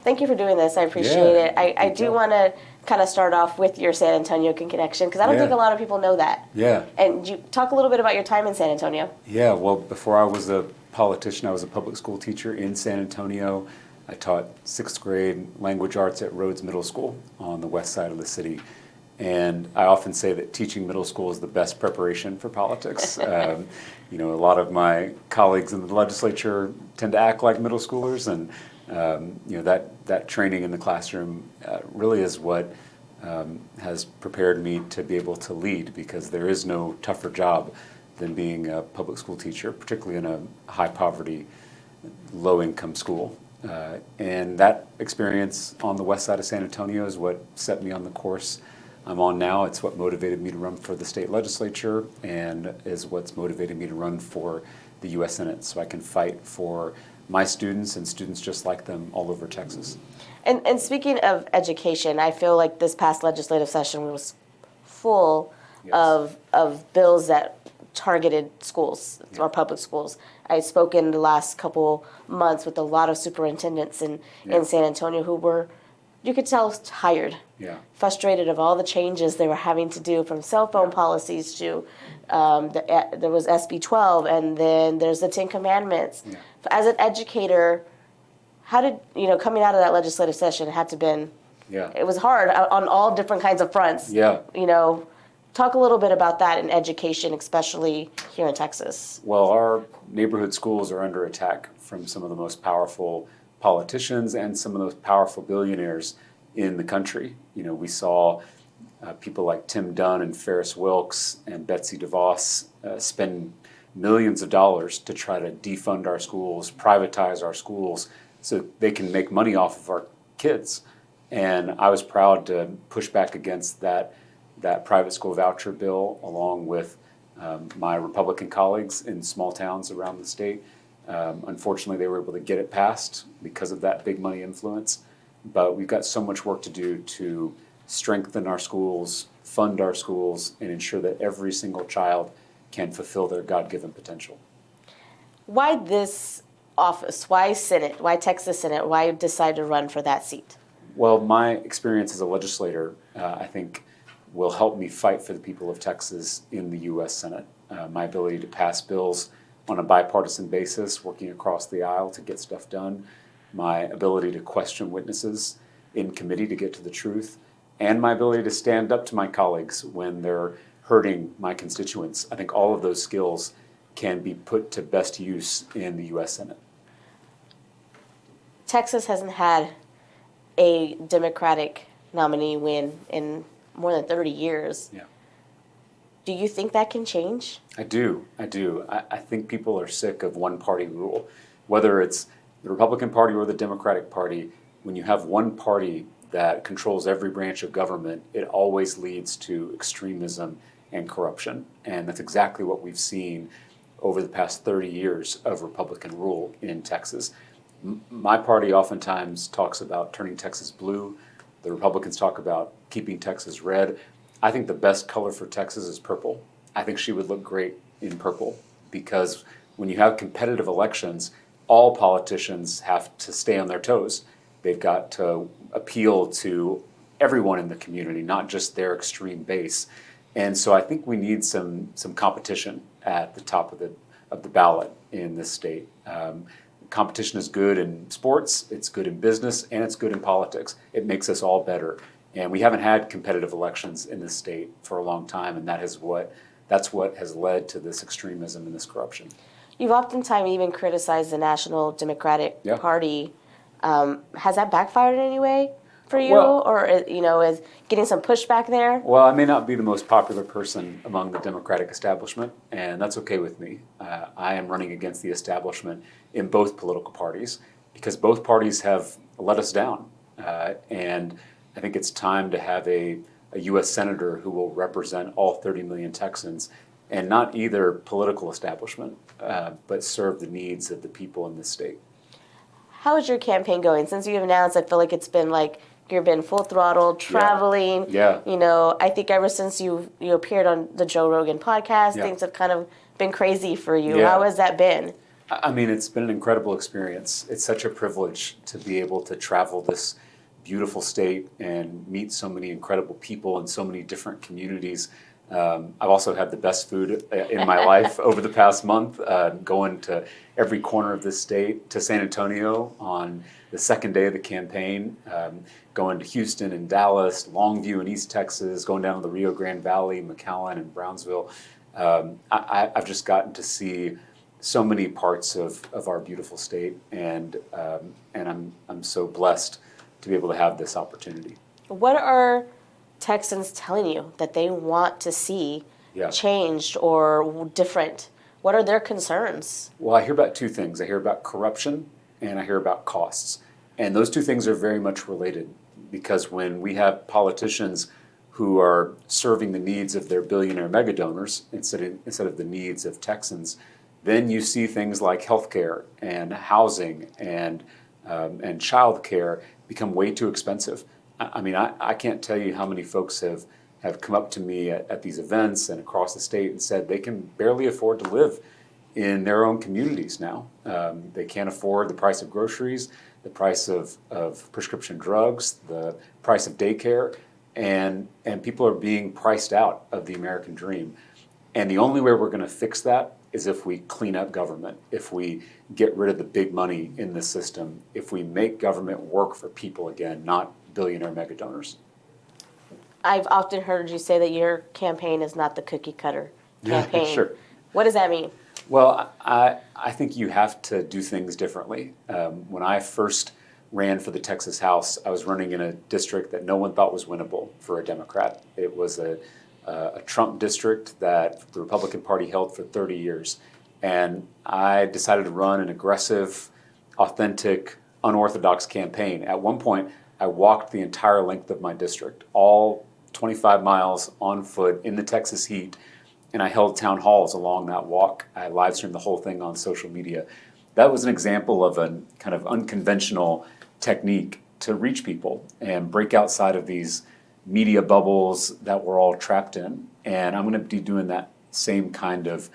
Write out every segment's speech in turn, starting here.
Thank you for doing this. I appreciate it. I do want to kind of start off with your San Antonio connection because I don't think a lot of people know that. Yeah. And you talk a little bit about your time in San Antonio. Yeah, well, before I was a politician, I was a public school teacher in San Antonio. I taught sixth grade language arts at Rhodes Middle School on the west side of the city. And I often say that teaching middle school is the best preparation for politics. A lot of my colleagues in the legislature tend to act like middle schoolers, and that training in the classroom really is what has prepared me to be able to lead, because there is no tougher job than being a public school teacher, particularly in a high poverty, low income school. And that experience on the west side of San Antonio is what set me on the course I'm on now. It's what motivated me to run for the state legislature and is what's motivated me to run for the U.S. Senate, so I can fight for my students and students just like them all over Texas. And speaking of education, I feel like this past legislative session was full of bills that targeted schools, our public schools. I've spoken the last couple months with a lot of superintendents in San Antonio who were, you could tell, tired, frustrated of all the changes they were having to do, from cell phone policies to there was SB 12, and then there's the 10 Commandments. Yeah. As an educator, how did, coming out of that legislative session, it had to been, it was hard on all different kinds of fronts. Yeah. Talk a little bit about that in education, especially here in Texas. Well, our neighborhood schools are under attack from some of the most powerful politicians and some of those powerful billionaires in the country. We saw people like Tim Dunn and Ferris Wilks and Betsy DeVos spend millions of dollars to try to defund our schools, privatize our schools, so they can make money off of our kids. And I was proud to push back against that private school voucher bill, along with my Republican colleagues in small towns around the state. Unfortunately, they were able to get it passed because of that big money influence. But we've got so much work to do to strengthen our schools, fund our schools, and ensure that every single child can fulfill their God-given potential. Why this office? Why Senate? Why Texas Senate? Why decide to run for that seat? Well, my experience as a legislator, I think, will help me fight for the people of Texas in the U.S. Senate. My ability to pass bills on a bipartisan basis, working across the aisle to get stuff done, my ability to question witnesses in committee to get to the truth, and my ability to stand up to my colleagues when they're hurting my constituents. I think all of those skills can be put to best use in the U.S. Senate. Texas hasn't had a Democratic nominee win in more than 30 years. Yeah. Do you think that can change? I do. I think people are sick of one-party rule. Whether it's the Republican Party or the Democratic Party, when you have one party that controls every branch of government, it always leads to extremism and corruption. And that's exactly what we've seen over the past 30 years of Republican rule in Texas. My party oftentimes talks about turning Texas blue. The Republicans talk about keeping Texas red. I think the best color for Texas is purple. I think she would look great in purple, because when you have competitive elections, all politicians have to stay on their toes. They've got to appeal to everyone in the community, not just their extreme base. And so I think we need some competition at the top of the ballot in this state. Competition is good in sports, it's good in business, and it's good in politics. It makes us all better. And we haven't had competitive elections in this state for a long time, and that's what has led to this extremism and this corruption. You've oftentimes even criticized the National Democratic Party. Has that backfired in any way for you, or is getting some pushback there? Well, I may not be the most popular person among the Democratic establishment, and that's okay with me. I am running against the establishment in both political parties because both parties have let us down, and I think it's time to have a U.S. Senator who will represent all 30 million Texans, and not either political establishment, but serve the needs of the people in this state. How is your campaign going? Since you've announced, I feel like it's been like you've been full throttle, traveling. Yeah. I think ever since you appeared on the Joe Rogan podcast, things have kind of been crazy for you. Yeah. How has that been? I mean, it's been an incredible experience. It's such a privilege to be able to travel this beautiful state and meet so many incredible people in so many different communities. I've also had the best food in my life over the past month, going to every corner of this state, to San Antonio on the second day of the campaign, going to Houston and Dallas, Longview in East Texas, going down to the Rio Grande Valley, McAllen and Brownsville. I've just gotten to see so many parts of our beautiful state, and I'm so blessed to be able to have this opportunity. What are Texans telling you that they want to see changed or different? What are their concerns? Well, I hear about two things. I hear about corruption and I hear about costs. And those two things are very much related, because when we have politicians who are serving the needs of their billionaire mega donors instead of the needs of Texans, then you see things like healthcare and housing and childcare become way too expensive. I mean, I can't tell you how many folks have come up to me at these events and across the state and said they can barely afford to live in their own communities now. They can't afford the price of groceries, the price of prescription drugs, the price of daycare, and people are being priced out of the American dream. And the only way we're going to fix that is if we clean up government, if we get rid of the big money in the system, if we make government work for people again, not billionaire mega donors. I've often heard you say that your campaign is not the cookie cutter campaign. Sure. What does that mean? Well, I think you have to do things differently. When I first ran for the Texas House, I was running in a district that no one thought was winnable for a Democrat. It was a Trump district that the Republican Party held for 30 years. And I decided to run an aggressive, authentic, unorthodox campaign. At one point, I walked the entire length of my district, all 25 miles on foot in the Texas heat, and I held town halls along that walk. I live streamed the whole thing on social media. That was an example of a kind of unconventional technique to reach people and break outside of these media bubbles that we're all trapped in. And I'm going to be doing that same kind of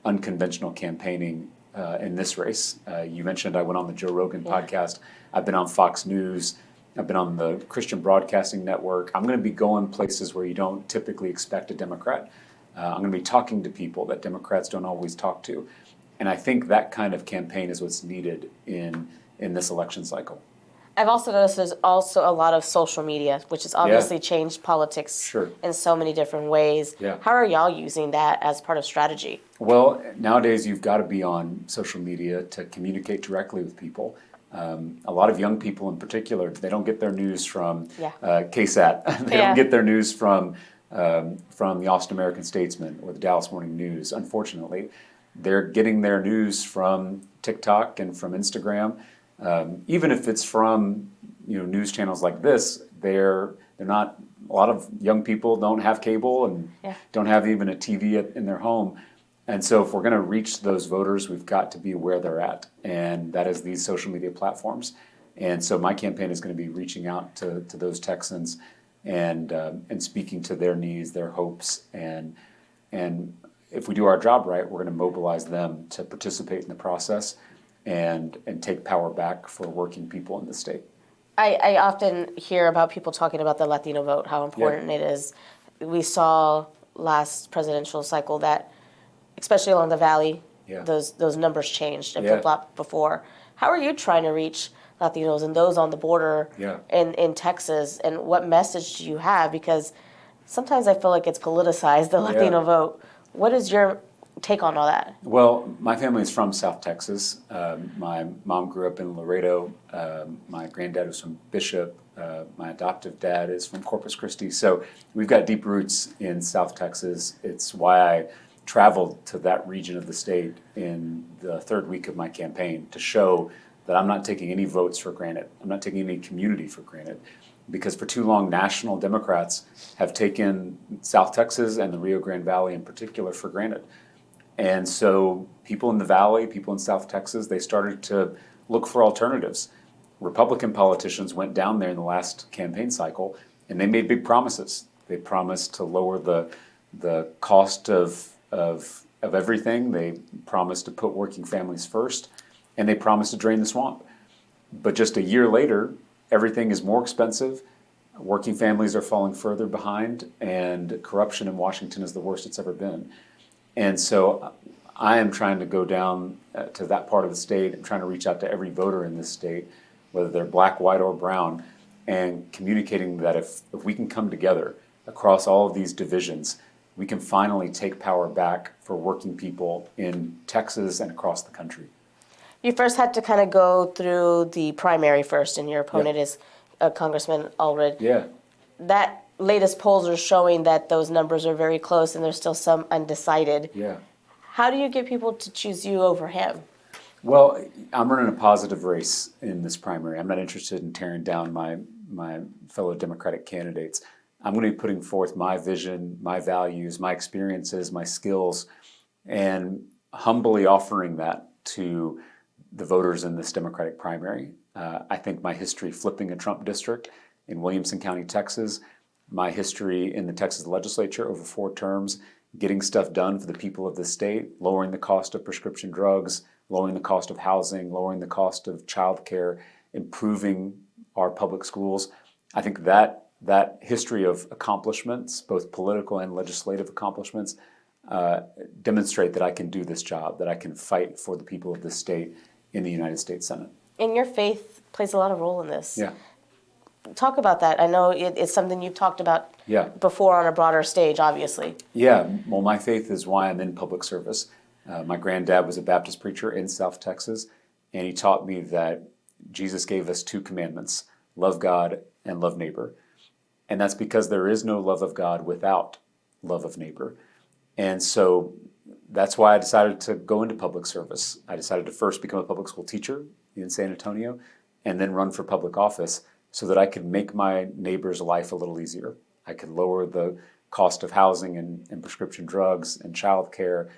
unconventional campaigning in this race. You mentioned I went on the Joe Rogan podcast. I've been on Fox News. I've been on the Christian Broadcasting Network. I'm going to be going places where you don't typically expect a Democrat. I'm going to be talking to people that Democrats don't always talk to. And I think that kind of campaign is what's needed in this election cycle. I've also noticed there's also a lot of social media, which has obviously changed politics in so many different ways. Yeah. How are y'all using that as part of strategy? Well, nowadays you've got to be on social media to communicate directly with people. A lot of young people in particular, they don't get their news from KSAT. They don't get their news from the Austin American Statesman or the Dallas Morning News, unfortunately. They're getting their news from TikTok and from Instagram. Even if it's from news channels like this, they're not. A lot of young people don't have cable and don't have even a TV in their home. And so if we're going to reach those voters, we've got to be where they're at, and that is these social media platforms. And so my campaign is going to be reaching out to those Texans and speaking to their needs, their hopes, and if we do our job right, we're going to mobilize them to participate in the process and take power back for working people in the state. I often hear about people talking about the Latino vote, how important it is. We saw last presidential cycle that, especially along the Valley, those numbers changed and flip-flopped before. How are you trying to reach Latinos and those on the border in Texas, and what message do you have? Because sometimes I feel like it's politicized, the Latino vote. What is your take on all that? Well, my family is from South Texas. My mom grew up in Laredo. My granddad was from Bishop. My adoptive dad is from Corpus Christi. So we've got deep roots in South Texas. It's why I traveled to that region of the state in the third week of my campaign to show that I'm not taking any votes for granted. I'm not taking any community for granted. Because for too long, national Democrats have taken South Texas and the Rio Grande Valley in particular for granted. And so people in the Valley, people in South Texas, they started to look for alternatives. Republican politicians went down there in the last campaign cycle, and they made big promises. They promised to lower the cost of of everything. They promised to put working families first, and they promised to drain the swamp. But just a year later, everything is more expensive. Working families are falling further behind, and corruption in Washington is the worst it's ever been. And so I am trying to go down to that part of the state and trying to reach out to every voter in this state, whether they're black, white, or brown, and communicating that if we can come together across all of these divisions, we can finally take power back for working people in Texas and across the country. You first had to kind of go through the primary first, and your opponent is Congressman Allred. Yeah. That latest polls are showing that those numbers are very close, and there's still some undecided. Yeah. How do you get people to choose you over him? Well, I'm running a positive race in this primary. I'm not interested in tearing down my fellow Democratic candidates. I'm going to be putting forth my vision, my values, my experiences, my skills, and humbly offering that to the voters in this Democratic primary. I think my history flipping a Trump district in Williamson County, Texas, my history in the Texas legislature over 4 terms, getting stuff done for the people of the state, lowering the cost of prescription drugs, lowering the cost of housing, lowering the cost of childcare, improving our public schools. I think that history of accomplishments, both political and legislative accomplishments, demonstrate that I can do this job, that I can fight for the people of this state in the United States Senate. And your faith plays a lot of role in this. Yeah. Talk about that. I know it's something you've talked about before on a broader stage, obviously. Yeah, well, my faith is why I'm in public service. My granddad was a Baptist preacher in South Texas, and he taught me that Jesus gave us 2 commandments, love God and love neighbor. And that's because there is no love of God without love of neighbor. And so that's why I decided to go into public service. I decided to first become a public school teacher in San Antonio and then run for public office so that I could make my neighbor's life a little easier. I could lower the cost of housing and prescription drugs and childcare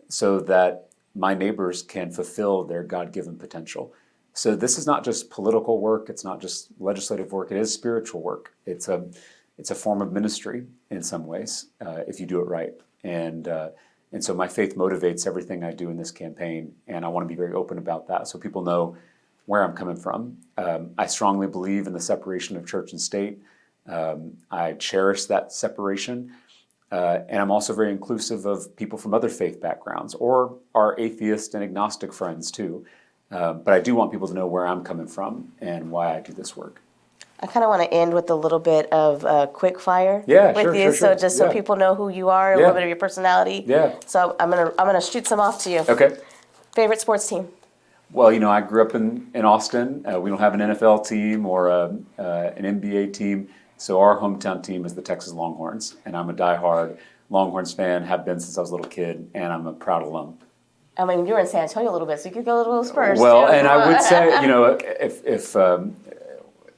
so that my neighbors can fulfill their God-given potential. So this is not just political work, it's not just legislative work, it is spiritual work. It's a form of ministry in some ways, if you do it right. And so my faith motivates everything I do in this campaign, and I want to be very open about that so people know where I'm coming from. I strongly believe in the separation of church and state. I cherish that separation. And I'm also very inclusive of people from other faith backgrounds or our atheist and agnostic friends too. But I do want people to know where I'm coming from and why I do this work. I kind of want to end with a little bit of quick fire with you, sure. So people know who you are, a little bit of your personality. Yeah. So I'm gonna shoot some off to you. Okay. Favorite sports team? Well, I grew up in Austin. We don't have an NFL team or an NBA team, so our hometown team is the Texas Longhorns, and I'm a diehard Longhorns fan, have been since I was a little kid, and I'm a proud alum. I mean, you were in San Antonio a little bit, so you could go a little Spurs. Well, too. and I would say,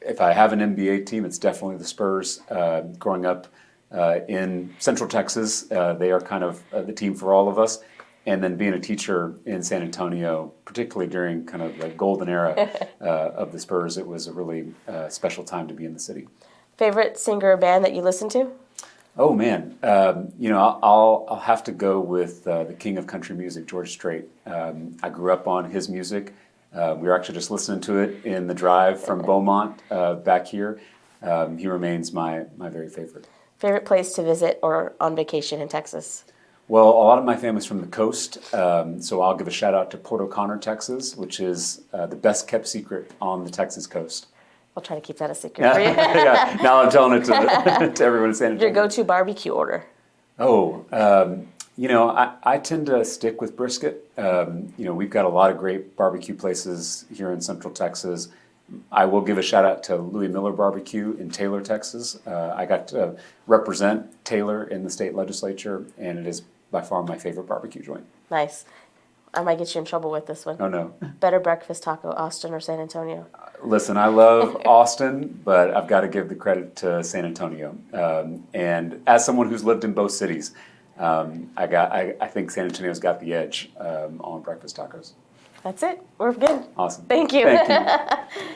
if I have an NBA team, it's definitely the Spurs. Growing up in Central Texas, they are kind of the team for all of us. And then being a teacher in San Antonio, particularly during kind of the golden era of the Spurs, it was a really special time to be in the city. Favorite singer or band that you listen to? Oh man, I'll have to go with the king of country music, George Strait. I grew up on his music. We were actually just listening to it in the drive from Beaumont back here. He remains my very favorite. Favorite place to visit or on vacation in Texas? Well, a lot of my family's from the coast, so I'll give a shout out to Port O'Connor, Texas, which is the best kept secret on the Texas coast. I'll try to keep that a secret for you. Yeah, now I'm telling it to everyone in San Antonio. Your go-to barbecue order? Oh, I tend to stick with brisket. We've got a lot of great barbecue places here in Central Texas. I will give a shout out to Louis Miller Barbecue in Taylor, Texas. I got to represent Taylor in the state legislature, and it is by far my favorite barbecue joint. Nice. I might get you in trouble with this one. Oh, no. Better breakfast taco, Austin or San Antonio? Listen, I love Austin, but I've got to give the credit to San Antonio. And as someone who's lived in both cities, I think San Antonio's got the edge on breakfast tacos. That's it. We're good. Awesome. Thank you. Thank you.